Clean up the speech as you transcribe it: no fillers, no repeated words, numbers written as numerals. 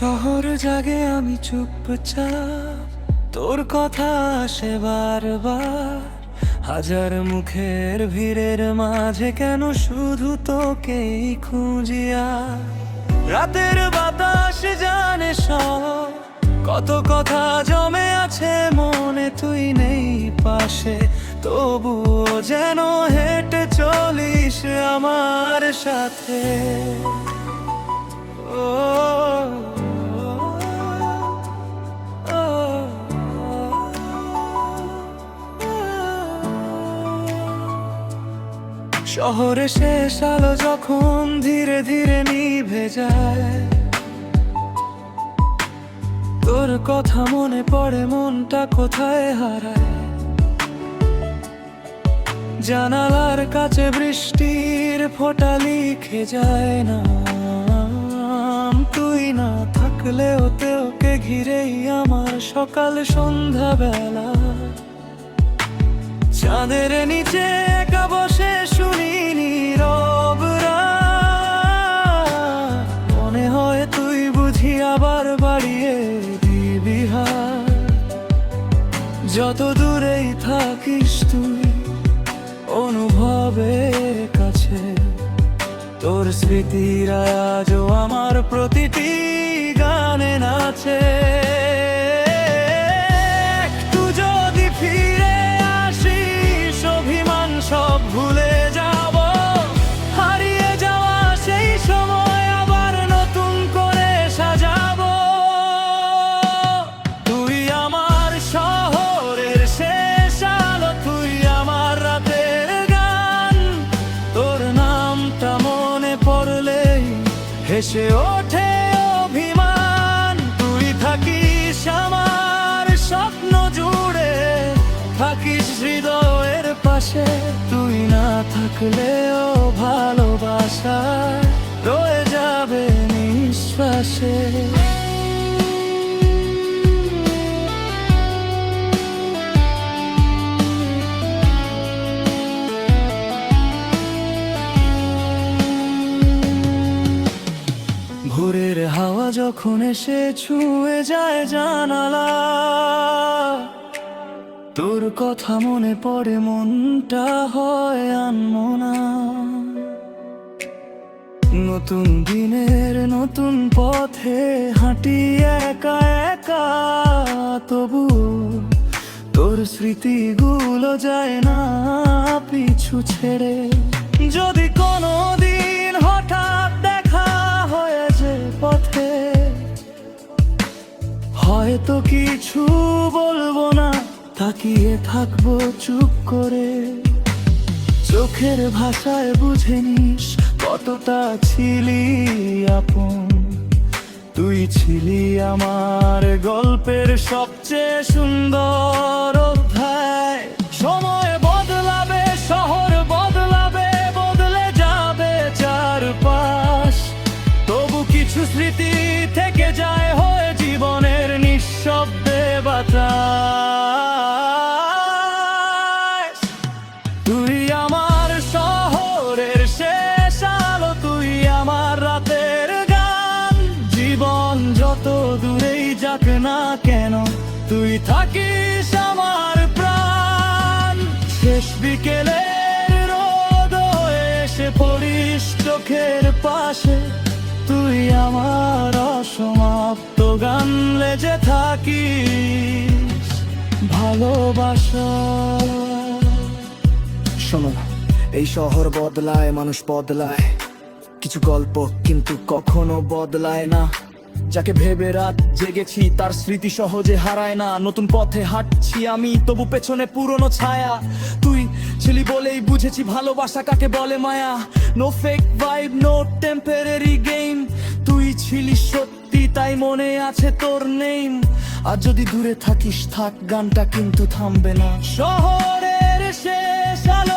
শহর জাগে আমি চুপচাপ, তোর কথা আসে বারবার। হাজার মুখের ভিড়ের মাঝে কেন শুধু তোকেই খুঁজিয়া। রাতের বাতাস জানে সব, কত কথা জমে আছে মনে, তুই নেই পাশে তবুও যেন হেঁটে চলিস আমার সাথে। শহরে শেষ আলো যখন ধীরে ধীরে নিভে যায়, তোর কথা মনে পড়ে মনটা কোথায় হারায়। জানালার কাছে বৃষ্টির ফোঁটা লিখে যায় না, তুই না থাকলে ওকে ঘিরেই আমার সকাল সন্ধ্যা বেলা। চাঁদের নিচে একা বসে শুনি নীরব রাত, মনে হয় তুই বুঝি আবার বাড়িয়ে দিবি হাত। যত দূরেই থাকিস তুই অনুভবের কাছে, তোর স্মৃতিরা আজও আমার প্রতিটি গানে নাচে। একটু যদি ফিরে আসিস অভিমান সব ভুলে যাব, হারিয়ে যাওয়া সেই সময় আবার নতুন করে সাজাবো। তুই আমার শহরের শেষ আলো, তুই আমার রাতের গান। তোর নামটা মনে পড়লেই হেসে ওঠে অভিমান। তুই থাকিস আমার স্বপ্ন জুড়ে, থাকিস হৃদয়ের পাশে। তুই না থাকলেও ভালোবাসা রয়ে যাবে নিঃশ্বাসে। ভোরের হাওয়া যখন এসে ছুঁয়ে যায় জানালা, তোর কথা মনে পড়ে মনটা হয় আনমনা। নতুন দিনের নতুন পথে হাঁটি একা একা, তবু তোর স্মৃতিগুলো যায় না পিছু ছেড়ে। যদি কোনো দিন হঠাৎ দেখা হয়ে যে পথে, হয়তো কিছু বলবো না, তাকিয়ে থাকবো চুপ করে। চোখের ভাষায় বুঝে নিস কতটা ছিলি আপন। তুই ছিলি আমার গল্পের সবচেয়ে সুন্দর অধ্যায়। সময় বদলাবে, শহর বদলাবে, বদলে যাবে চারপাশ, তবু কিছু স্মৃতি থেকে যায় হয়ে জীবনের নিঃশব্দে বাতাস। তুই আমার শহরের শেষ আলো, তুই আমার রাতের গান। জীবন যত দূরেই যাক না কেন, তুই থাকিস আমার প্রাণ। শেষ বিকেলের রোদ এসে পড়িস চোখের পাশে, তুই আমার অসমাপ্ত গান লেজে থাকিস ভালোবাসা। শোনো, এই শহর বদলায়, মানুষ বদলায়, কিছু গল্প কিন্তু কখনো বদলায় না। যাকে ভেবে রাত জেগেছি তার স্মৃতি সহজে হারায় না। নতুন পথে হাঁটছি আমি, তবু পেছনে পুরনো ছায়া। তুই ছিলি বলেই বুঝেছি ভালোবাসা কাকে বলে মায়া। No fake vibe, no temporary game. তুই ছিলি সত্যি, তাই মনে আছে তোর নেম। আর যদি দূরে থাকিস থাক, গানটা কিন্তু থামবে না। শহরের শেষ আলো